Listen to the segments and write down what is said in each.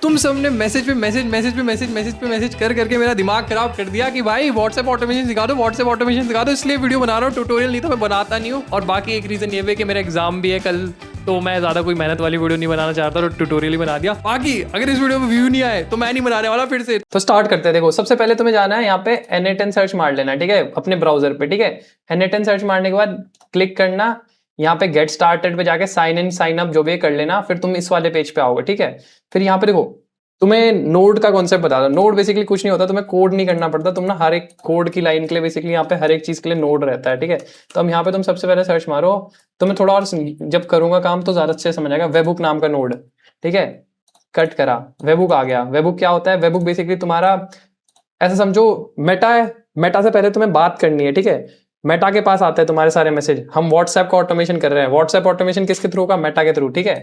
तुम सबने मैसेज पे मैसेज कर करके मेरा दिमाग खराब कर दिया कि भाई व्हाट्सएप ऑटोमेशन सिखा दो, इसलिए वीडियो बना रहा हूँ। ट्यूटोरियल नहीं तो मैं बनाता नहीं हूँ। और बाकी एक रीजन ये भी कि मेरा एग्जाम भी है कल, तो मैं ज्यादा कोई मेहनत वाली वीडियो नहीं बनाना चाहता, तो ट्यूटोरियल ही बना दिया। बाकी अगर इस वीडियो में व्यू नहीं आए तो मैं नहीं बनाने वाला फिर से। तो स्टार्ट करते हैं। देखो, सबसे पहले तुम्हें जाना है यहाँ पे N8N सर्च मार लेना, ठीक है, अपने ब्राउजर पे। ठीक है, N8N सर्च मारने के बाद क्लिक करना, यहाँ पे गेट स्टार्टेड पे जाके साइन इन साइन अप जो भी कर लेना, फिर तुम इस वाले पेज पे आओगे। ठीक है, फिर यहाँ पे देखो तुम्हें नोड का कॉन्सेप्ट बता दो। नोड बेसिकली कुछ नहीं होता, तुम्हें कोड नहीं करना पड़ता। तुम ना हर एक कोड की लाइन के लिए बेसिकली यहाँ पे हर एक चीज के लिए नोड रहता है। ठीक है, तो हम यहाँ पे तुम सबसे पहले सर्च मारो, तो मैं थोड़ा और जब करूंगा काम तो ज्यादा अच्छे समझ आएगा। वेबुक नाम का नोड, ठीक है, कट करा, वेबुक आ गया। वेबुक क्या होता है? वेबुक बेसिकली तुम्हारा ऐसा समझो मेटा है। मेटा से पहले तुम्हें बात करनी है, ठीक है। मेटा के पास आते हैं तुम्हारे सारे मैसेज। हम व्हाट्सएप का ऑटोमेशन कर रहे हैं। व्हाट्सएप ऑटोमेशन किसके थ्रू का? मेटा के थ्रू, ठीक है।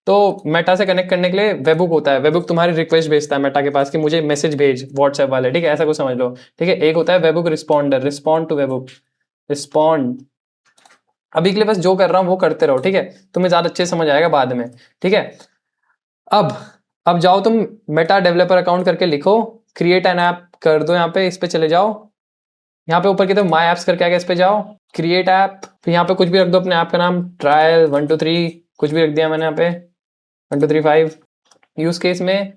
तो मेटा से कनेक्ट करने के लिए वेबुक होता है। वेबुक तुम्हारी रिक्वेस्ट भेजता है मेटा के पास कि मुझे मैसेज भेज व्हाट्सएप वाले, ठीक है, ऐसा कुछ समझ लो। ठीक है, एक होता है webhook responder, respond to webhook, respond. अभी के लिए बस जो कर रहा हूँ वो करते रहो, ठीक है, तुम्हें ज्यादा अच्छे समझ आएगा बाद में। ठीक है, अब जाओ तुम मेटा डेवलपर अकाउंट करके लिखो, क्रिएट एन ऐप कर दो। यहाँ पे इस पे चले जाओ, यहाँ पे ऊपर की तरफ माई एप्स करके आगे इस पे जाओ, क्रिएट ऐप, फिर यहाँ पे कुछ भी रख दो अपने ऐप का नाम, ट्रायल 1 2 3 कुछ भी रख दिया मैंने यहाँ पे 1 2 3 5। यूज केस में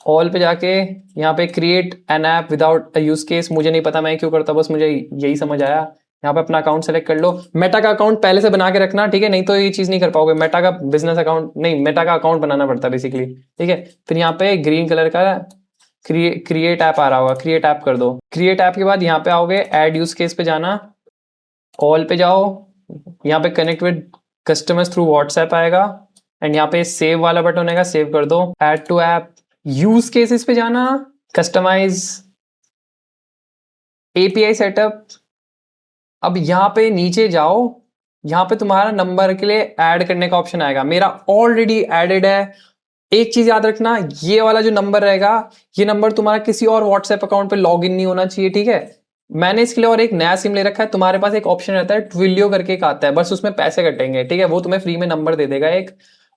ऑल पे जाके यहाँ पे create an app without a use case. मुझे नहीं पता मैं क्यों करता, बस मुझे यही समझ आया। यहाँ पे अपना अकाउंट सेलेक्ट कर लो। मेटा का अकाउंट पहले से बना के रखना, ठीक है, नहीं तो ये चीज नहीं कर पाओगे। मेटा का बिजनेस अकाउंट नहीं, मेटा का अकाउंट बनाना पड़ता है बेसिकली। ठीक है, फिर यहाँ पे ग्रीन कलर का क्रिएट ऐप आ रहा होगा, क्रिएट ऐप कर दो। क्रिएट ऐप के बाद यहाँ पे आओगे, ऐड यूज केस पे जाना, ऑल पे जाओ, यहाँ पे connect with customers through WhatsApp आएगा, एंड यहाँ पे सेव वाला बटन आएगा, सेव कर दो। Add to app, use cases पे जाना, कस्टमाइज, एपीआई सेटअप। अब यहाँ पे नीचे जाओ, यहाँ पे तुम्हारा नंबर के लिए ऐड करने का ऑप्शन आएगा। मेरा ऑलरेडी एडेड है। एक चीज याद रखना, ये वाला जो नंबर रहेगा, ये नंबर तुम्हारा किसी और व्हाट्सएप अकाउंट पे लॉग इन नहीं होना चाहिए, ठीक है। मैंने इसके लिए और एक नया सिम ले रखा है। तुम्हारे पास एक ऑप्शन रहता है ट्विलियो करके एक आता है, बस उसमें पैसे कटेंगे, ठीक है, वो तुम्हें फ्री में नंबर दे देगा एक,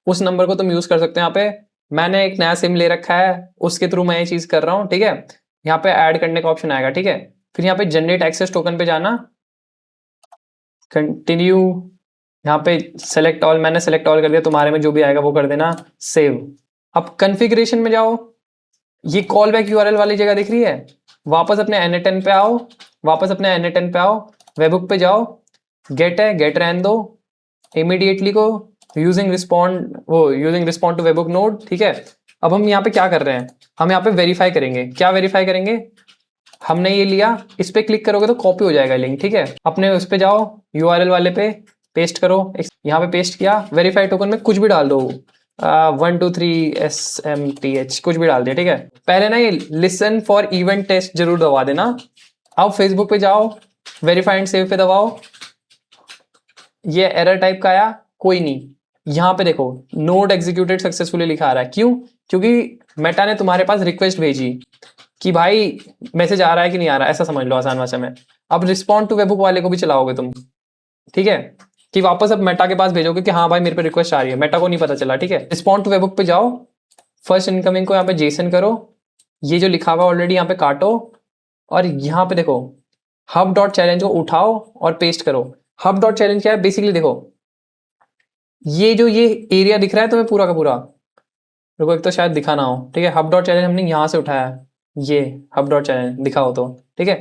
उस नंबर को तुम यूज कर सकते हो। यहाँ पे मैंने एक नया सिम ले रखा है, उसके थ्रू मैं ये चीज कर रहा हूँ, ठीक है। यहाँ पे ऐड करने का ऑप्शन आएगा, ठीक है, फिर यहाँ पे जनरेट एक्सेस टोकन पे जाना, कंटिन्यू, यहाँ पे सेलेक्ट ऑल, मैंने सेलेक्ट ऑल कर दिया, तुम्हारे में जो भी आएगा वो कर देना, सेव। अब कॉन्फ़िगरेशन में जाओ, ये कॉल बैक यूआरएल वाली जगह दिख रही है, वापस अपने N8N पे आओ, वापस अपने N8N पे आओ, वेबुक पे जाओ, गेट है, गेट रहने दो, इमीडिएटली को using respond to webhook node, ठीक है। अब हम यहाँ पे क्या कर रहे हैं? हम यहाँ पे वेरीफाई करेंगे। क्या वेरीफाई करेंगे? हमने ये लिया, इस पे क्लिक करोगे तो कॉपी हो जाएगा लिंक, ठीक है। अपने उस पे जाओ, यूआरएल वाले पे पेस्ट करो, यहाँ पे पेस्ट किया, वेरीफाई टोकन में कुछ भी डाल दो, 1 2 3 SMTH कुछ भी डाल दिया, ठीक है। पहले ना ये लिसन फॉर इवेंट टेस्ट जरूर दबा देना। अब फेसबुक पे जाओ, वेरीफाई एंड सेव पे दबाओ, ये एरर टाइप का आया, कोई नहीं। यहाँ पे देखो नोड एग्जीक्यूटेड सक्सेसफुली लिखा आ रहा है, क्यों? क्योंकि मेटा ने तुम्हारे पास रिक्वेस्ट भेजी कि भाई मैसेज आ रहा है कि नहीं आ रहा है, ऐसा समझ लो आसान भाषा में। अब रिस्पॉन्ड टू वेबुक वाले को भी चलाओगे तुम, ठीक है, कि वापस अब मेटा के पास भेजोगे कि हाँ भाई मेरे पे रिक्वेस्ट आ रही है, मेटा को नहीं पता चला, ठीक है। रिस्पॉन्ड टू वेबुक पे जाओ, फर्स्ट इनकमिंग को यहाँ पे जेसन करो, ये जो लिखा हुआ ऑलरेडी यहाँ पे काटो, और यहाँ पे देखो हब डॉट चैलेंज को उठाओ और पेस्ट करो। हब डॉट चैलेंज क्या है? बेसिकली देखो ये जो ये एरिया दिख रहा है तुम्हें पूरा का पूरा, रुको एक तो शायद दिखा ना हो, ठीक है। हब डॉट चैलेंज हमने यहाँ से उठाया है, ये हब डॉट चैलेंज दिखा हो तो, ठीक है।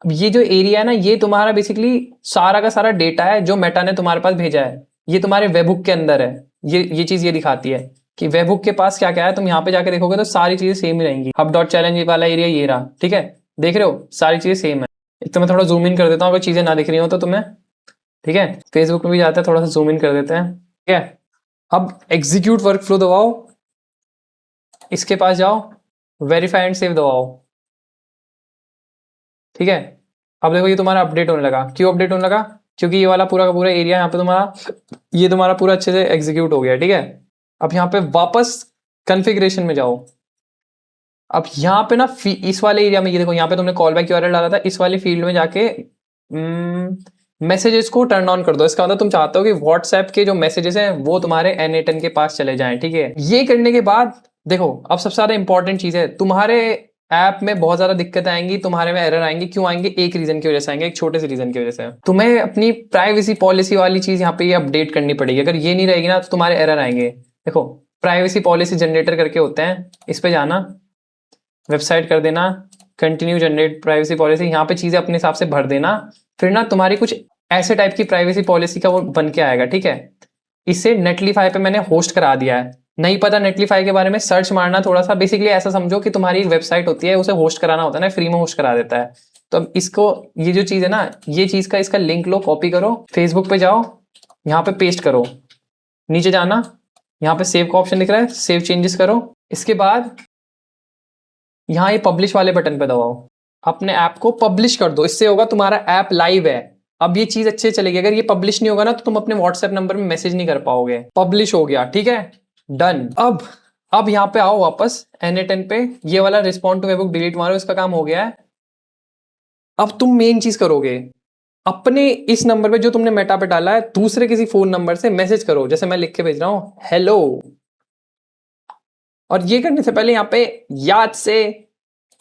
अब ये जो एरिया है ना, ये तुम्हारा बेसिकली सारा का सारा डेटा है जो मेटा ने तुम्हारे पास भेजा है, ये तुम्हारे वेबुक के अंदर है। ये चीज ये दिखाती है कि वेबुक के पास क्या क्या है। तुम यहाँ पे जाके देखोगे तो सारी चीजें सेम ही रहेंगी। हब डॉट चैलेंज वाला एरिया ये रहा, ठीक है, देख रहे हो सारी चीजें सेम है। एक तो मैं थोड़ा जूम इन कर देता हूँ अगर चीजें ना दिख रही हो तो तुम्हें, ठीक है। फेसबुक में भी जाते हैं, थोड़ा सा जूम इन कर देते हैं, ठीक है। अब एग्जीक्यूट वर्क फ्लो दबाओ, इसके पास जाओ, वेरीफाई एंड सेव दबाओ, ठीक है। अब देखो ये तुम्हारा अपडेट होने लगा। क्यों अपडेट होने लगा? क्योंकि ये वाला पूरा का पूरा एरिया यहाँ पे तुम्हारा, ये तुम्हारा पूरा अच्छे से एग्जीक्यूट हो गया, ठीक है। अब यहाँ पे वापस कॉन्फ़िगरेशन में जाओ। अब यहाँ पे ना इस वाले एरिया में ये देखो, यहाँ पे तुमने कॉल बैक यूआरएल डाला था, इस वाली फील्ड में जाके मैसेजेस को टर्न ऑन कर दो। इसका मतलब तुम चाहते हो कि व्हाट्सएप के जो मैसेजेस हैं वो तुम्हारे N8N के पास चले जाएं, ठीक है। ये करने के बाद देखो अब सबसे ज्यादा इंपॉर्टेंट चीज है, तुम्हारे ऐप में बहुत ज्यादा दिक्कत आएंगी, तुम्हारे में एरर आएंगे। क्यों आएंगे? एक रीजन की वजह से आएंगे, एक छोटे से रीजन की वजह से। तुम्हें अपनी प्राइवेसी पॉलिसी वाली चीज यहाँ पे ये अपडेट करनी पड़ेगी। अगर ये नहीं रहेगी ना तो तुम्हारे एरर आएंगे। देखो प्राइवेसी पॉलिसी जनरेटर करके होते हैं, इस पे जाना, वेबसाइट कर देना, कंटिन्यू जनरेट प्राइवेसी पॉलिसी, यहाँ पे चीजें अपने हिसाब से भर देना। फिर ना तुम्हारी कुछ ऐसे टाइप की प्राइवेसी पॉलिसी का वो बन के आएगा, ठीक है। इसे नेटलीफाई पे मैंने होस्ट करा दिया है। नहीं पता नेटलीफाई के बारे में, सर्च मारना थोड़ा सा। बेसिकली ऐसा समझो कि तुम्हारी एक वेबसाइट होती है, उसे होस्ट कराना होता है ना, फ्री में होस्ट करा देता है। तो अब इसको, ये जो चीज है ना, ये चीज का इसका लिंक लो, कॉपी करो, फेसबुक पे जाओ, यहाँ पे पेस्ट करो, नीचे जाना, यहाँ पे सेव का ऑप्शन दिख रहा है, सेव चेंजेस करो। इसके बाद यहाँ ये पब्लिश वाले बटन पे दबाओ, अपने ऐप को पब्लिश कर दो। इससे होगा तुम्हारा ऐप लाइव है। अब ये चीज अच्छे चलेगी। अगर ये पब्लिश नहीं होगा ना तो तुम अपने व्हाट्सएप नंबर में मैसेज नहीं कर पाओगे। पब्लिश हो गया, ठीक है, डन। अब यहाँ पे आओ वापस N8N पे, ये वाला रिस्पॉन्ड टू वेबहुक डिलीट मारो, इसका काम हो गया है। अब तुम मेन चीज करोगे, अपने इस नंबर पे जो तुमने मेटा पे डाला है, दूसरे किसी फोन नंबर से मैसेज करो। जैसे मैं लिख के भेज रहा हूं, हेलो। और ये करने से पहले यहाँ पे याद से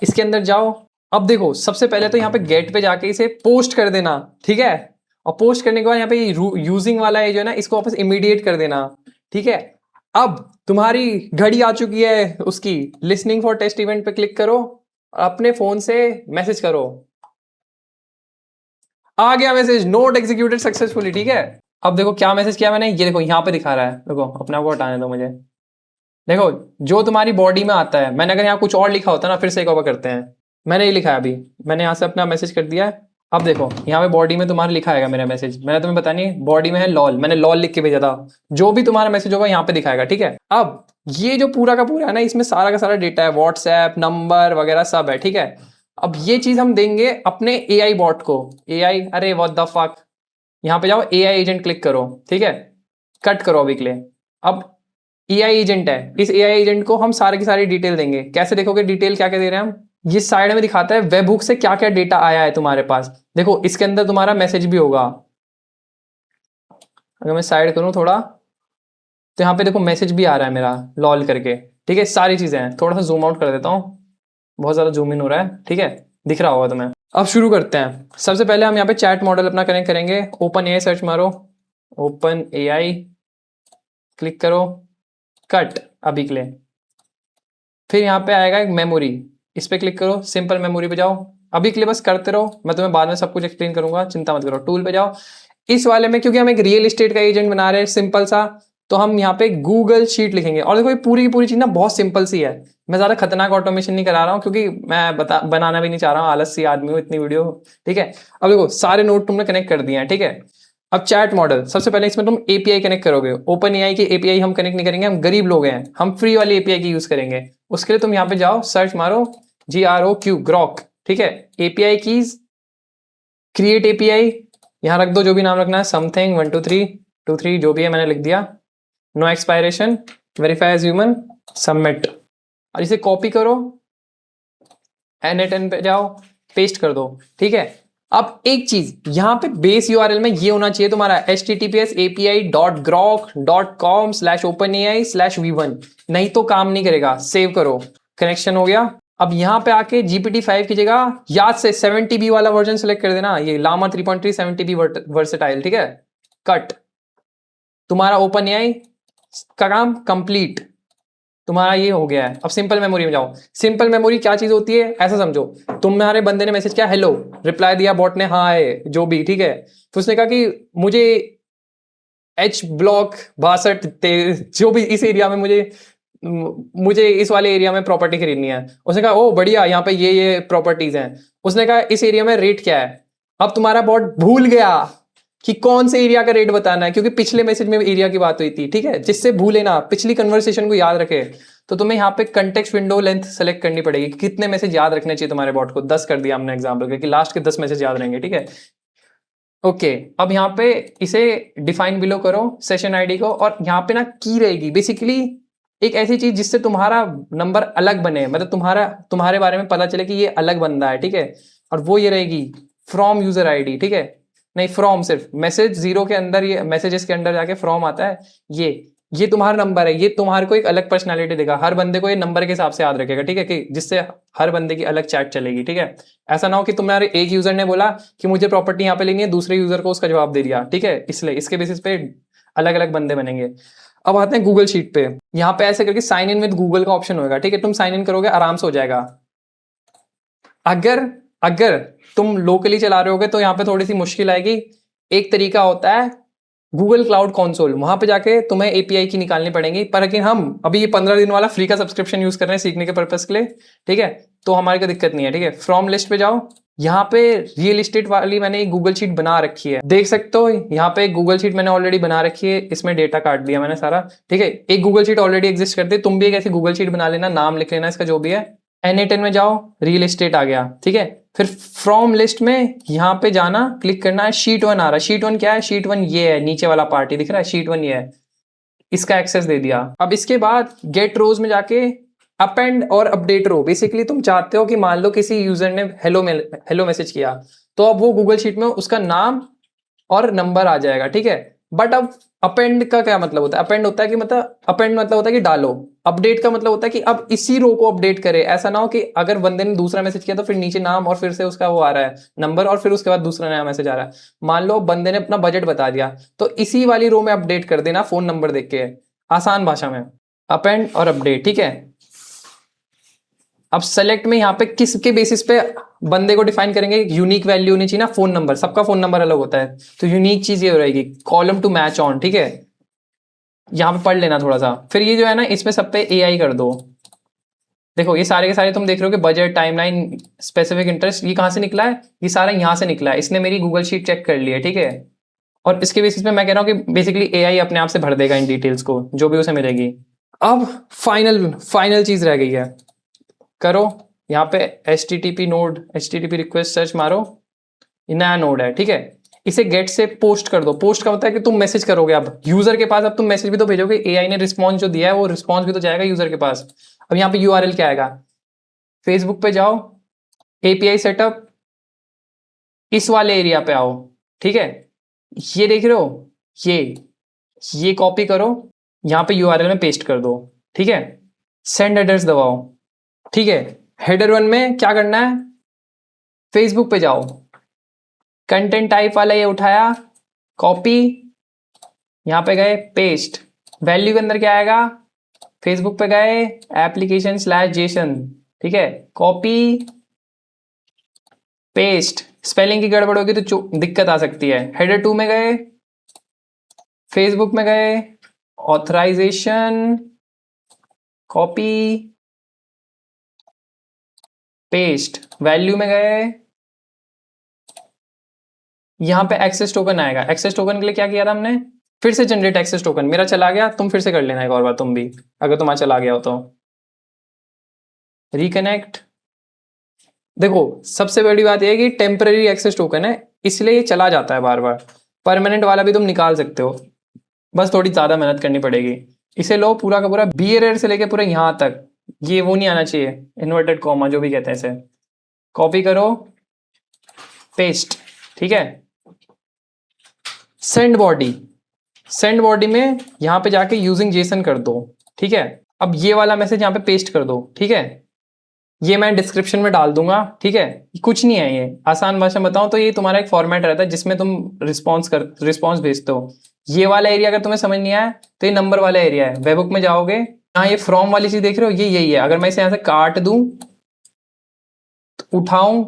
इसके अंदर जाओ। अब देखो सबसे पहले तो यहाँ पे गेट पे जाके इसे पोस्ट कर देना, ठीक है। और पोस्ट करने के बाद यहाँ पे यूजिंग वाला है जो है ना, इसको वापस इमीडिएट कर देना, ठीक है। अब तुम्हारी घड़ी आ चुकी है उसकी, लिसनिंग फॉर टेस्ट इवेंट पे क्लिक करो और अपने फोन से मैसेज करो। आ गया मैसेज, नोट एग्जीक्यूटेड सक्सेसफुली, ठीक है। अब देखो क्या मैसेज किया मैंने, ये देखो यहाँ पे दिखा रहा है। देखो अपने आप को हटाने दो मुझे। देखो जो तुम्हारी बॉडी में आता है, मैंने अगर यहाँ कुछ और लिखा होता ना, फिर से एक और करते हैं। मैंने ये लिखा है, अभी मैंने यहाँ से अपना मैसेज कर दिया है। अब देखो यहाँ पे बॉडी में तुम्हारा लिखा आएगा मेरा मैसेज। मैंने तुम्हें बता नहीं, बॉडी में है लॉल, मैंने लॉल लिख के भेजा था। जो भी तुम्हारा मैसेज होगा यहाँ पे दिखाएगा, ठीक है। अब ये जो पूरा का पूरा है ना, इसमें सारा का सारा डेटा है, व्हाट्सएप नंबर वगैरह सब है, ठीक है। अब ये चीज हम देंगे अपने AI बॉट को। AI, अरे व्हाट द फक, यहाँ पे जाओ, AI एजेंट क्लिक करो, ठीक है। कट करो अभी के लिए। अब AI एजेंट है, इस AI एजेंट को हम सारे की सारी डिटेल देंगे। कैसे देखोगे डिटेल क्या क्या दे रहे हैं हम? ये साइड में दिखाता है वेबहुक से क्या क्या डेटा आया है तुम्हारे पास। देखो इसके अंदर तुम्हारा मैसेज भी होगा। अगर मैं साइड करूं थोड़ा तो यहाँ पे देखो मैसेज भी आ रहा है मेरा, लॉल करके, ठीक है। सारी चीजें हैं। थोड़ा सा जूम आउट कर देता हूँ, बहुत ज्यादा जूम इन हो रहा है, ठीक है, दिख रहा होगा तुम्हें। अब शुरू करते हैं। सबसे पहले हम यहाँ पे चैट मॉडल अपना कनेक्ट करेंगे। ओपन AI सर्च मारो, ओपन AI क्लिक करो, कट अभी के लिए। फिर यहाँ पे आएगा एक मेमोरी, इस पे क्लिक करो, सिंपल मेमोरी पे जाओ। अभी के लिए बस करते रहो, मैं तुम्हें बाद में सब कुछ एक्सप्लेन करूंगा, चिंता मत करो। टूल पे जाओ। इस वाले में क्योंकि हम एक रियल एस्टेट का एजेंट बना रहे हैं सिंपल सा, तो हम यहाँ पे गूगल शीट लिखेंगे। और देखो ये पूरी की पूरी चीज ना बहुत सिंपल सी है। मैं ज्यादा खतरनाक ऑटोमेशन नहीं करा रहा हूँ, क्योंकि मैं बनाना भी नहीं चाह रहा हूँ, आलस सी आदमी हूँ इतनी वीडियो, ठीक है। अब देखो सारे नोट तुमने कनेक्ट कर दिए हैं, ठीक है। अब चैट मॉडल, सबसे पहले इसमें तुम API कनेक्ट करोगे। ओपन AI की API हम कनेक्ट नहीं करेंगे, हम गरीब लोग हैं, हम फ्री वाली API की यूज करेंगे। उसके लिए तुम यहाँ पे जाओ, सर्च मारो GROQ, ग्रॉक, ठीक है। API कीज, क्रिएट API, यहाँ रख दो जो भी नाम रखना है, समथिंग 1 2 3 2 3 जो भी है मैंने लिख दिया। No expiration, verify as human, submit. और इसे कॉपी करो, N8N पे जाओ, पेस्ट कर दो, ठीक है। अब एक चीज यहाँ पे बेस URL में ये होना चाहिए तुम्हारा https://api.grok.com/openai/v1, नहीं तो काम नहीं करेगा। सेव करो, कनेक्शन हो गया। अब यहाँ पे आके GPT-5 की जगह याद से 7TB वाला वर्जन सेलेक्ट कर देना, ये लामा 3.3 7TB वर्सेटाइल, ठीक है। कट, तुम्हारा OpenAI का काम कंप्लीट, तुम्हारा ये हो गया है। अब सिंपल मेमोरी में जाओ। सिंपल मेमोरी क्या चीज होती है, ऐसा समझो, तुम्हारे बंदे ने मैसेज किया हेलो, रिप्लाई दिया बॉट ने हाँ है जो भी, ठीक है। तो उसने कहा कि मुझे H ब्लॉक 62 जो भी इस एरिया में मुझे इस वाले एरिया में प्रॉपर्टी खरीदनी है। उसने कहा ओ बढ़िया, यहाँ पे ये प्रॉपर्टीज हैं। उसने कहा इस एरिया में रेट क्या है। अब तुम्हारा बॉट भूल गया कि कौन से एरिया का रेट बताना है, क्योंकि पिछले मैसेज में एरिया की बात हुई थी, ठीक है। जिससे भूले ना, पिछली कन्वर्सेशन को याद रखे, तो तुम्हें यहाँ पे कंटेक्स्ट विंडो लेंथ सेलेक्ट करनी पड़ेगी। कितने मैसेज याद रखने चाहिए तुम्हारे बॉट को, 10 कर दिया हमने एग्जाम्पल, क्योंकि लास्ट के 10 मैसेज याद रहेंगे, ठीक है। ओके, अब यहाँ पे इसे डिफाइन बिलो करो सेशन आईडी को, और यहाँ पे ना की रहेगी बेसिकली एक ऐसी चीज जिससे तुम्हारा नंबर अलग बने, मतलब तुम्हारे बारे में पता चले कि ये अलग बंदा है, ठीक है। और वो ये रहेगी फ्रॉम यूजर आईडी, ठीक है। नहीं फ्रॉम सिर्फ मैसेज जीरो के अंदर, ये मैसेजेस के अंदर जाके फ्रॉम आता है, ये तुम्हारा नंबर है, ये तुम्हारे को एक अलग पर्सनालिटी देगा, हर बंदे को ये नंबर के हिसाब से याद रखेगा, ठीक है, कि जिससे हर बंदे की अलग चैट चलेगी, ठीक है। ऐसा ना हो कि तुम्हारे एक यूजर ने बोला कि मुझे प्रॉपर्टी यहाँ पे लेनी है, दूसरे यूजर को उसका जवाब दे दिया, ठीक है, इसलिए इसके बेसिस पे अलग अलग बंदे बनेंगे। अब आते हैं गूगल शीट पे। यहाँ पे ऐसे करके साइन इन विद गूगल का ऑप्शन होगा, ठीक है, तुम साइन इन करोगे आराम से हो जाएगा। अगर अगर तुम लोकली चला रहे होगे तो यहाँ पे थोड़ी सी मुश्किल आएगी। एक तरीका होता है गूगल क्लाउड कंसोल, वहां पे जाके तुम्हें एपीआई की निकालनी पड़ेगी, पर लेकिन हम अभी ये 15 दिन वाला फ्री का सब्सक्रिप्शन यूज कर रहे हैं सीखने के पर्पस के लिए, ठीक है, तो हमारे को दिक्कत नहीं है, ठीक है। फ्रॉम लिस्ट पे जाओ, यहाँ पे रियल एस्टेट वाली मैंने एक गूगल शीट बना रखी है, देख सकते हो यहाँ पे गूगल शीट मैंने ऑलरेडी बना रखी है, इसमें डेटा काट दिया मैंने सारा, ठीक है। एक गूगल शीट ऑलरेडी एग्जिस्ट करती है, तुम भी एक ऐसी गूगल शीट बना लेना, नाम लिख लेना इसका जो भी है। N8N में जाओ, रियल एस्टेट आ गया, ठीक है। फिर फ्रॉम लिस्ट में यहाँ पे जाना, क्लिक करना है, शीट 1 आ रहा है। शीट 1 क्या है? शीट 1 ये है, नीचे वाला पार्ट ही दिख रहा है, शीट 1 ये है, इसका एक्सेस दे दिया। अब इसके बाद गेट रोज में जाके अपेंड और अपडेट रो, बेसिकली तुम चाहते हो कि मान लो किसी यूजर ने हेलो मैसेज किया, तो अब वो गूगल शीट में उसका नाम और नंबर आ जाएगा, ठीक है। बट अब अपेंड का क्या मतलब होता है? अपेंड होता है कि मतलब अपेंड मतलब होता है कि डालो। अपडेट का मतलब होता है कि अब इसी रो को अपडेट करे। ऐसा ना हो कि अगर बंदे ने दूसरा मैसेज किया तो फिर नीचे नाम और फिर से उसका वो आ रहा है नंबर और फिर उसके बाद दूसरा नया मैसेज आ रहा है। मान लो बंदे ने अपना बजट बता दिया तो इसी वाली रो में अपडेट कर देना फोन नंबर देख के, आसान भाषा में अपेंड और अपडेट, ठीक है। अब सेलेक्ट में यहाँ पे किसके बेसिस पे बंदे को डिफाइन करेंगे? यूनिक वैल्यू होनी चाहिए ना, फोन नंबर, सबका फोन नंबर अलग होता है, तो यूनिक चीज ये हो रहेगी, कॉलम टू मैच ऑन, ठीक है। यहाँ पे पढ़ लेना थोड़ा सा। फिर ये जो है ना, इसमें सब पे एआई कर दो। देखो ये सारे के सारे तुम देख रहे हो कि बजट, टाइमलाइन, स्पेसिफिक इंटरेस्ट, ये कहाँ से निकला है? ये सारा यहाँ से निकला है, इसने मेरी गूगल शीट चेक कर ली है, ठीक है। और इसके बेसिस पे मैं कह रहा हूँ कि बेसिकली एआई अपने आप से भर देगा इन डिटेल्स को, जो भी उसे मिलेगी। अब फाइनल चीज रह गई है, करो यहाँ पे HTTP node, HTTP request search मारो, ये नया नोड है, ठीक है। इसे गेट से पोस्ट कर दो। पोस्ट का मतलब है कि तुम मैसेज करोगे अब यूजर के पास, अब तुम मैसेज भी तो भेजोगे, एआई ने रिस्पॉन्स जो दिया है वो रिस्पॉन्स भी तो जाएगा यूजर के पास। अब यहाँ पे URL क्या आएगा? फेसबुक पे जाओ, API सेटअप, इस वाले एरिया पे आओ, ठीक है। ये देख रहे हो, ये कॉपी करो, यहाँ पे URL में पेस्ट कर दो, ठीक है। सेंड एड्रेस दबाओ, ठीक है। हेडर 1 में क्या करना है? फेसबुक पे जाओ, कंटेंट टाइप वाला ये उठाया, कॉपी, यहां पे गए, पेस्ट। वैल्यू के अंदर क्या आएगा? फेसबुक पे गए, application/json, ठीक है, कॉपी, पेस्ट। स्पेलिंग की गड़बड़ होगी तो दिक्कत आ सकती है। हेडर 2 में गए, फेसबुक में गए, ऑथराइजेशन, कॉपी, पेस्ट। वैल्यू में गए, यहां पे एक्सेस टोकन आएगा। एक्सेस टोकन के लिए क्या किया था हमने? फिर से जनरेट एक्सेस टोकन। मेरा चला गया, तुम फिर से कर लेना एक और बार तुम भी, अगर तुम्हारा चला गया हो तो। रिकनेक्ट। देखो सबसे बड़ी बात यह है कि टेम्पररी एक्सेस टोकन है, इसलिए ये चला जाता है बार बार। परमानेंट वाला भी तुम निकाल सकते हो, बस थोड़ी ज्यादा मेहनत करनी पड़ेगी। इसे लो पूरा का पूरा, BRR से लेके पूरा यहां तक, ये वो नहीं आना चाहिए, इन्वर्टेड कॉमा जो भी कहते हैं इसे, कॉपी करो, पेस्ट, ठीक है। सेंड बॉडी में यहां पे जाके यूजिंग जेसन कर दो, ठीक है। अब ये वाला मैसेज यहां पे पेस्ट कर दो, ठीक है। ये मैं डिस्क्रिप्शन में डाल दूंगा, ठीक है। कुछ नहीं है, ये आसान भाषा में बताऊं तो ये तुम्हारा एक फॉर्मेट रहता है जिसमें तुम रिस्पॉन्स भेजते हो। ये वाला एरिया अगर तुम्हें समझ नहीं आया तो ये नंबर वाला एरिया है। वेबबुक में जाओगे, यहाँ ये फ्रॉम वाली चीज देख रहे हो, ये यही है। अगर मैं इसे यहाँ से काट दूं, तो उठाऊं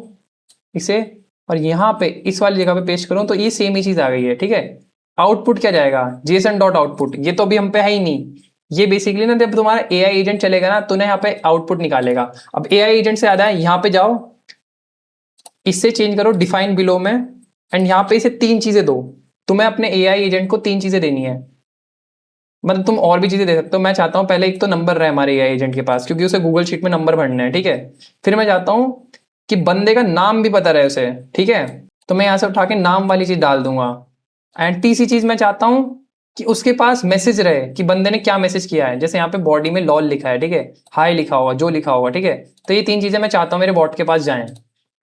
इसे और यहाँ पे इस वाली जगह पे पेस्ट करूं, तो ये सेम ही चीज आ गई है, ठीक है। आउटपुट क्या जाएगा? JSON.output। ये तो अभी हम पे है ही नहीं। ये बेसिकली ना जब तुम्हारा AI एजेंट चलेगा ना तो ना यहाँ पे आउटपुट निकालेगा। अब AI एजेंट से याद है, यहाँ पे जाओ, इससे चेंज करो डिफाइन बिलो में, एंड यहाँ पे इसे 3 चीजें दो। तुम्हें अपने AI एजेंट को 3 चीजें देनी है, मतलब तुम और भी चीजें दे सकते हो। मैं चाहता हूँ पहले एक तो नंबर रहे हमारे AI एजेंट के पास, क्योंकि उसे गूगल शीट में नंबर भरना है, ठीक है। फिर मैं चाहता हूँ कि बंदे का नाम भी पता रहे उसे, ठीक है। तो मैं यहाँ से उठा के नाम वाली चीज डाल दूंगा। एंड तीसरी चीज मैं चाहता हूँ कि उसके पास मैसेज रहे कि बंदे ने क्या मैसेज किया है। जैसे यहाँ पे बॉडी में लॉल लिखा है, ठीक है, हाई लिखा होगा, जो लिखा होगा, ठीक है। तो ये 3 चीजें मैं चाहता हूँ मेरे बॉट के पास जाएं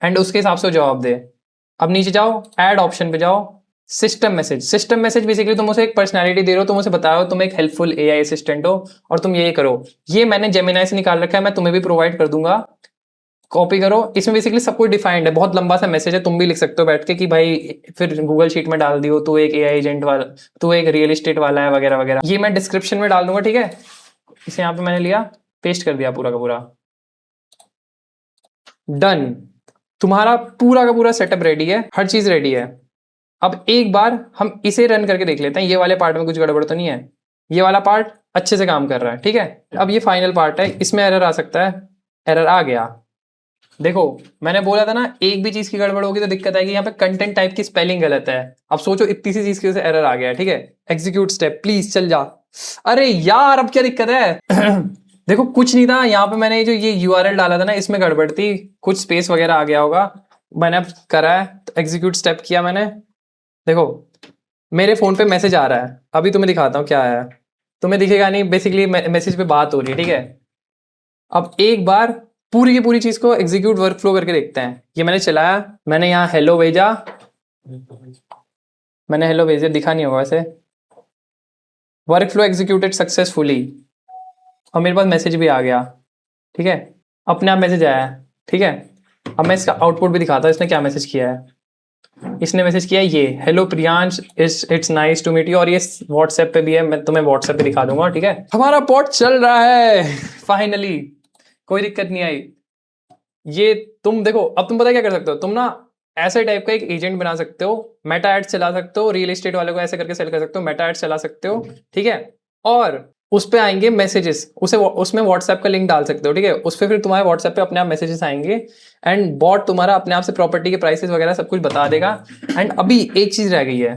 एंड उसके हिसाब से जवाब दे। अब नीचे जाओ, ऐड ऑप्शन पे जाओ, सिस्टम मैसेज बेसिकली तुम उसे एक पर्सनालिटी दे रहे हो, तुम उसे बता रहे हो तुम एक हेल्पफुल एआई असिस्टेंट हो और तुम ये करो। ये मैंने जेमिनाई से निकाल रखा है, मैं तुम्हें भी प्रोवाइड कर दूंगा, कॉपी करो। इसमें बेसिकली सब कुछ डिफाइंड है, बहुत लंबा सा मैसेज है, तुम भी लिख सकते हो बैठ के कि भाई फिर गूगल शीट में डाल दियो तू एक एआई एजेंट वाला, तू एक रियल एस्टेट वाला है वगैरह वगैरह। ये मैं डिस्क्रिप्शन में डाल दूंगा, ठीक है। इसे यहाँ पे मैंने लिया, पेस्ट कर दिया पूरा का पूरा, डन। तुम्हारा पूरा का पूरा सेटअप रेडी है, हर चीज रेडी है। अब एक बार हम इसे रन करके देख लेते हैं, ये वाले पार्ट में कुछ गड़बड़ तो नहीं है, ये वाला पार्ट अच्छे से काम कर रहा है, ठीक है। अब ये फाइनल पार्ट है, इसमें एरर आ सकता है, एरर आ गया। देखो मैंने बोला था ना, एक भी चीज की गड़बड़ होगी तो दिक्कत आएगी। यहाँ पे कंटेंट टाइप की स्पेलिंग गलत है। अब सोचो इतनी सी चीज की वजह से एरर आ गया, ठीक है। एग्जीक्यूट स्टेप, प्लीज चल जा। अरे यार अब क्या दिक्कत है? देखो कुछ नहीं था यहाँ पे, मैंने जो ये यूआरएल डाला था ना, इसमें गड़बड़ थी, कुछ स्पेस वगैरह आ गया होगा। मैंने अब करा है, एग्जीक्यूट स्टेप किया मैंने। देखो मेरे फोन पे मैसेज आ रहा है, अभी तुम्हें दिखाता हूँ क्या आया है। तुम्हें दिखेगा नहीं, बेसिकली मैसेज पे बात हो रही है, ठीक है। अब एक बार पूरी की पूरी चीज को एग्जीक्यूट वर्क फ्लो करके देखते हैं। ये मैंने चलाया, मैंने यहाँ हेलो भेजा, मैंने हेलो भेजा, दिखा नहीं होगा वैसे। वर्क फ्लो एग्जीक्यूटेड सक्सेसफुली, और मेरे पास मैसेज भी आ गया, ठीक है। अपने आप मैसेज आया, ठीक है। अब मैं इसका आउटपुट भी दिखाता हूँ, इसने क्या मैसेज किया है। इसने मैसेज किया ये, hello Priyansh, it's nice to meet you, और ये व्हाट्सएप पे भी है, मैं तुम्हें व्हाट्सएप पे दिखा दूंगा, ठीक है। हमारा बॉट चल रहा है फाइनली, कोई दिक्कत नहीं आई। ये तुम देखो, अब तुम पता क्या कर सकते हो, तुम ना ऐसे टाइप का एक एजेंट बना सकते हो, मेटा एड्स चला सकते हो, रियल एस्टेट वाले को ऐसे करके सेल कर सकते हो, मेटा एड्स चला सकते हो, ठीक है। और उस पे आएंगे मैसेजेस, उसे उसमें व्हाट्सएप का लिंक डाल सकते हो, ठीक है। उस पर फिर तुम्हारे व्हाट्सएप पे अपने आप मैसेजेस आएंगे, एंड बॉट तुम्हारा अपने आप से प्रॉपर्टी के प्राइसेस वगैरह सब कुछ बता देगा। एंड अभी एक चीज रह गई है,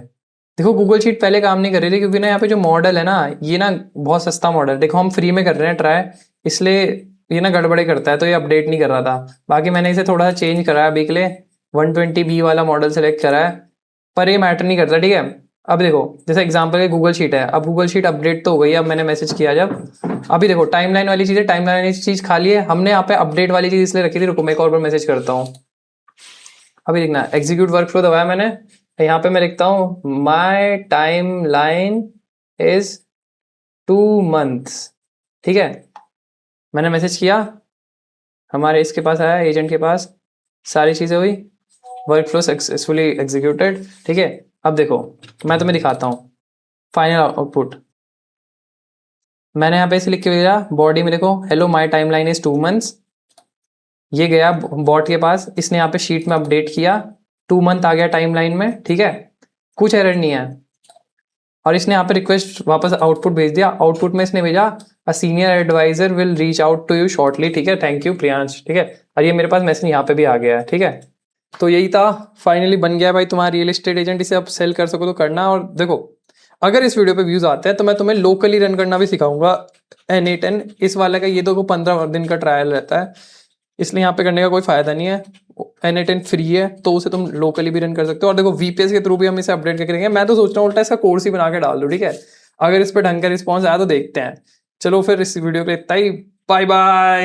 देखो गूगल शीट पहले काम नहीं कर रही थी, क्योंकि ना यहाँ पे जो मॉडल है ना, ये ना बहुत सस्ता मॉडल, देखो हम फ्री में कर रहे हैं ट्राई, इसलिए ये ना गड़बड़े करता है, तो ये अपडेट नहीं कर रहा था। बाकी मैंने इसे थोड़ा सा चेंज करा है अभी के लिए, 120B वाला मॉडल सेलेक्ट करा है, पर ये मैटर नहीं करता, ठीक है। अब देखो जैसे एग्जांपल है गूगल शीट है, अब गूगल शीट अपडेट तो हो गई, अब मैंने मैसेज किया जब, अभी देखो टाइमलाइन वाली चीज़ है, टाइमलाइन वाली चीज़ खाली है, हमने यहाँ पे अपडेट वाली चीज़ इसलिए रखी थी। रुको मैं एक और बार मैसेज करता हूँ, अभी देखना, एग्जीक्यूट वर्क फ्लो दबाया मैंने, यहाँ पे मैं लिखता हूँ my time line is 2 months, ठीक है। मैंने मैसेज किया, हमारे इसके पास आया, एजेंट के पास, सारी चीज़ें हुई, वर्क फ्लो सक्सेसफुली एग्जीक्यूटेड, ठीक है। अब देखो मैं तुम्हें दिखाता हूँ फाइनल आउटपुट। मैंने यहाँ पे इसे लिख के भेजा, बॉडी में देखो hello my time line is 2 months, ये गया बॉट के पास, इसने यहाँ पे शीट में अपडेट किया, 2 month आ गया टाइम लाइन में, ठीक है। कुछ एरर नहीं है, और इसने यहाँ पे रिक्वेस्ट वापस आउटपुट भेज दिया। आउटपुट में इसने भेजा a senior advisor will reach out to you shortly, ठीक है, थैंक यू प्रियांश, ठीक है। और ये मेरे पास मैसेज यहाँ पे भी आ गया है, ठीक है। तो यही था, फाइनली बन गया भाई तुम्हारा रियल एस्टेट एजेंट, इसे अब सेल कर सको तो करना। और देखो अगर इस वीडियो पे व्यूज आते हैं तो मैं तुम्हें लोकली रन करना भी सिखाऊंगा, N8N इस वाले का। ये तो 15 दिन का ट्रायल रहता है, इसलिए यहाँ पे करने का कोई फायदा नहीं है। N8N फ्री है, तो उसे तुम लोकली भी रन कर सकते हो। और देखो VPS के थ्रू भी हम इसे अपडेट करके देंगे। मैं तो सोच रहा हूँ उल्टा इसका कोर्स ही बना के डाल दूँ, ठीक है। अगर इस पर ढंग का रिस्पॉन्स आया तो देखते हैं। चलो फिर इस वीडियो पे इतना ही, बाय बाय।